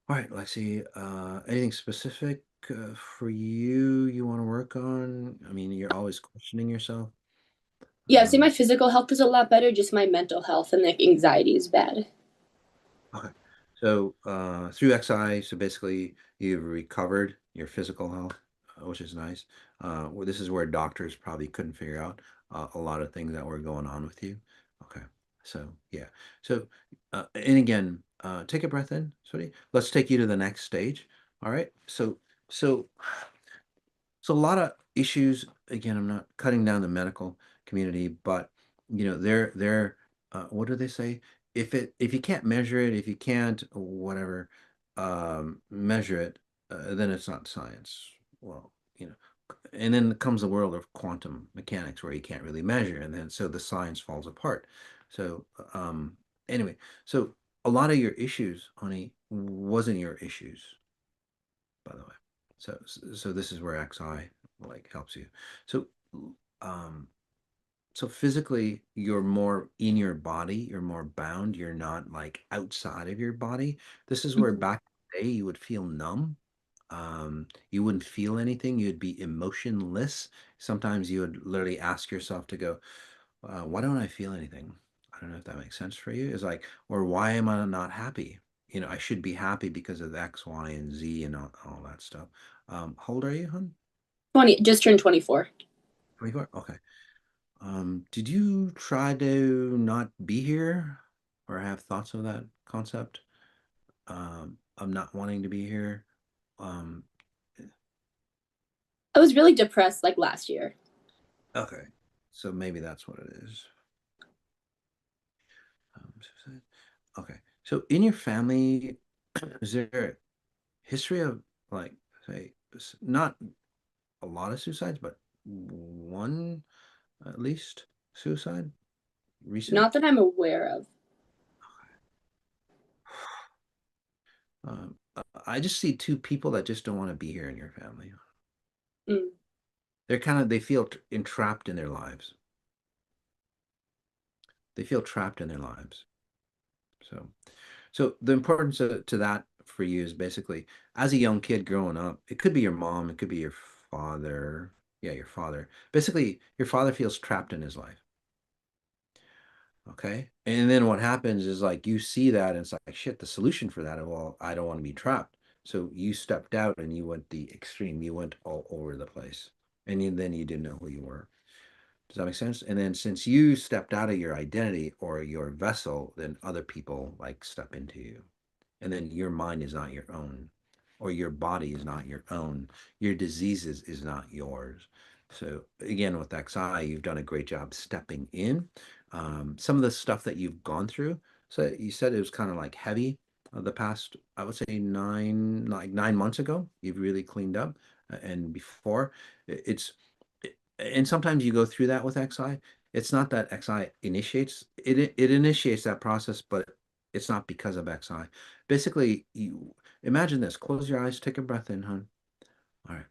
All right, Lexi, anything specific for you want to work on? I mean, you're always questioning yourself. Yeah, see, my Um, physical health is a lot better, just my mental health and like anxiety is bad. okay. So through XI, so basically you've recovered your physical health, which is nice. Well, this is where doctors probably couldn't figure out a lot of things that were going on with you. Okay. So yeah. So and again, take a breath in, sweetie. Let's take you to the next stage. All right. So So a lot of issues, again, I'm not cutting down the medical community, but they're what do they say? If you can't measure it, if you can't whatever measure it, then it's not science. Well, and then comes the world of quantum mechanics where you can't really measure, and then so the science falls apart. So anyway, so a lot of your issues, honey, wasn't your issues, by the way. So this is where XI like helps you. So um so physically you're more in your body, you're more bound, you're not like outside of your body. This is where Mhm. back in the day you would feel numb. You wouldn't feel anything, you'd be emotionless. Sometimes you would literally ask yourself to go, why don't I feel anything? I don't know if that makes sense for you. It's like, or why am I not happy? I should be happy because of X, Y, and Z and all that stuff. How old are you, hon? 20, just turned 24. 24? Okay. Did you try to not be here or have thoughts of that concept? Of not wanting to be here? Um, I was really depressed like last year. okay. So maybe that's what it is. Suicide. Okay. So in your family, is there history of like say not a lot of suicides, but one at least suicide recent? Not that I'm aware of. I just see two people that just don't want to be here in your family. Mm. They feel entrapped in their lives. They feel trapped in their lives. So so the importance to that for you is basically as a young kid growing up, it could be your mom, it could be your father. Yeah, your father. Basically, your father feels trapped in his life. Okay. And then what happens is like you see that and it's like, shit, the solution for that, well, I don't want to be trapped. So you stepped out and you went the extreme. You went all over the place. And then you didn't know who you were. Does that make sense? And then since you stepped out of your identity or your vessel, then other people like step into you. And then your mind is not your own, or your body is not your own. Your diseases is not yours. So again, with XI, you've done a great job stepping in. Some of the stuff that you've gone through. So you said it was kind of like heavy the past, I would say 9 months ago. You've really cleaned up, and before it's, and sometimes you go through that with XI. It's not that XI initiates it. It initiates that process, but it's not because of XI. Basically, you imagine this. Close your eyes, take a breath in, hon. All right.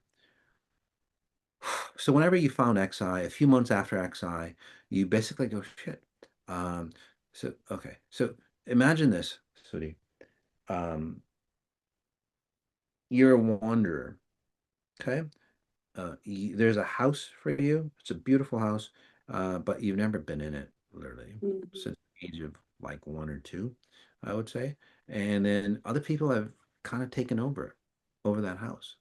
So whenever you found XI, a few months after XI, you basically go, shit. Um, so okay. So imagine this, Sudi. Um, you're a wanderer, okay? There's a house for you. It's a beautiful house, but you've never been in it, literally, Mhm. since the age of like 1 or 2, I would say. And then other people have kind of taken over that house.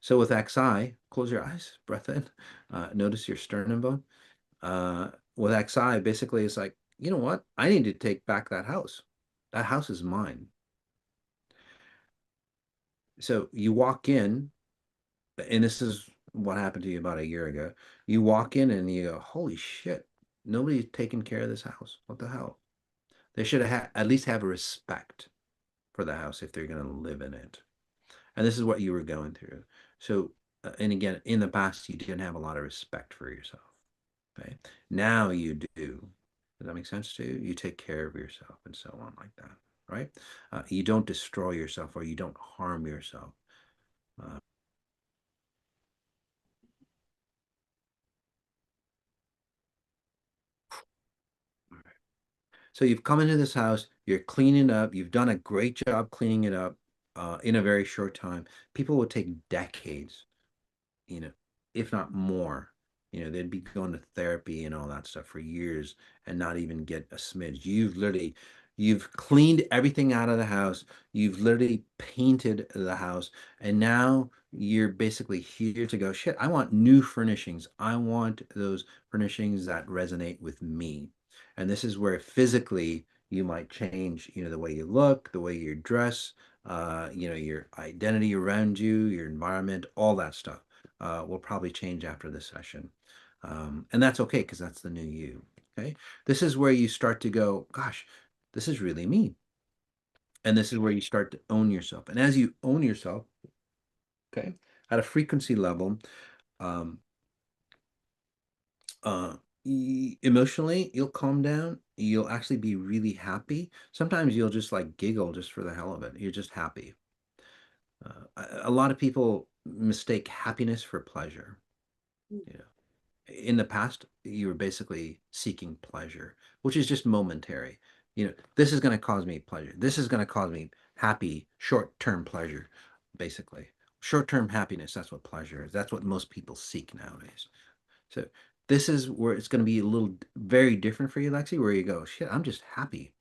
So with XI, close your eyes, breath in, notice your sternum bone. With XI, basically, it's like, you know what? I need to take back that house. That house is mine. So you walk in, and this is what happened to you about a year ago. You walk in and you go, holy shit, nobody's taking care of this house. What the hell? They should have at least have respect for the house if they're going to live in it. And this is what you were going through. So, and again, in the past, you didn't have a lot of respect for yourself. Okay. Now you do. Does that make sense to you? You take care of yourself and so on like that, right? You don't destroy yourself or you don't harm yourself. Uh, so you've come into this house, you're cleaning up, you've done a great job cleaning it up. in a very short time. People would take decades, you know, if not more. They'd be going to therapy and all that stuff for years and not even get a smidge. You've cleaned everything out of the house. You've literally painted the house, and now you're basically here to go, shit, I want new furnishings. I want those furnishings that resonate with me. And this is where physically you might change, the way you look, the way you dress, your identity around you, your environment, all that stuff will probably change after this session. And that's okay because that's the new you. Okay. This is where you start to go, gosh, this is really me. And this is where you start to own yourself. And as you own yourself, okay, at a frequency level, um, uh, emotionally, you'll calm down. You'll actually be really happy. Sometimes you'll just like giggle just for the hell of it. You're just happy. A lot of people mistake happiness for pleasure. You know, in the past, you were basically seeking pleasure, which is just momentary. This is going to cause me pleasure. This is going to cause me happy, short-term pleasure, basically. Short-term happiness, that's what pleasure is. That's what most people seek nowadays. So this is where it's going to be a little very different for you, Lexi, where you go, shit, I'm just happy.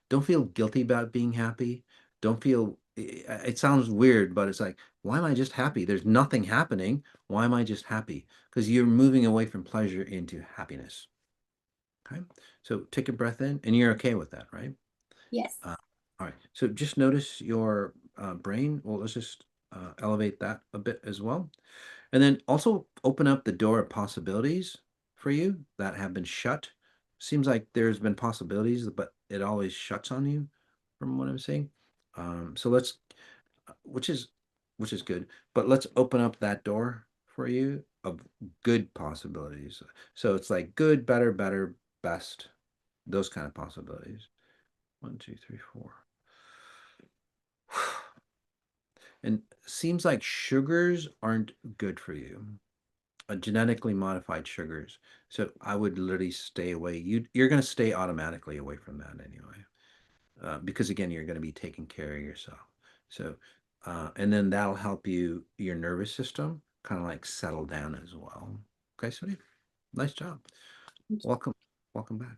Don't feel guilty about being happy. Don't feel, it sounds weird, but it's like, why am I just happy? There's nothing happening. Why am I just happy? Because you're moving away from pleasure into happiness. Okay. So take a breath in and you're okay with that, right? Yes. All right. So just notice your brain. Well, let's just elevate that a bit as well. And then also open up the door of possibilities for you that have been shut. Seems like there's been possibilities, but it always shuts on you from what I'm saying. So let's, which is which is good, but let's open up that door for you of good possibilities. So it's like good, better, best, those kind of possibilities. One, two, three, four. And seems like sugars aren't good for you. Genetically modified sugars. So I would literally stay away. You're going to stay automatically away from that anyway, because again, you're going to be taking care of yourself. So, and then that'll help your nervous system kind of like settle down as well. Okay, sweetie, nice job. Welcome, welcome back.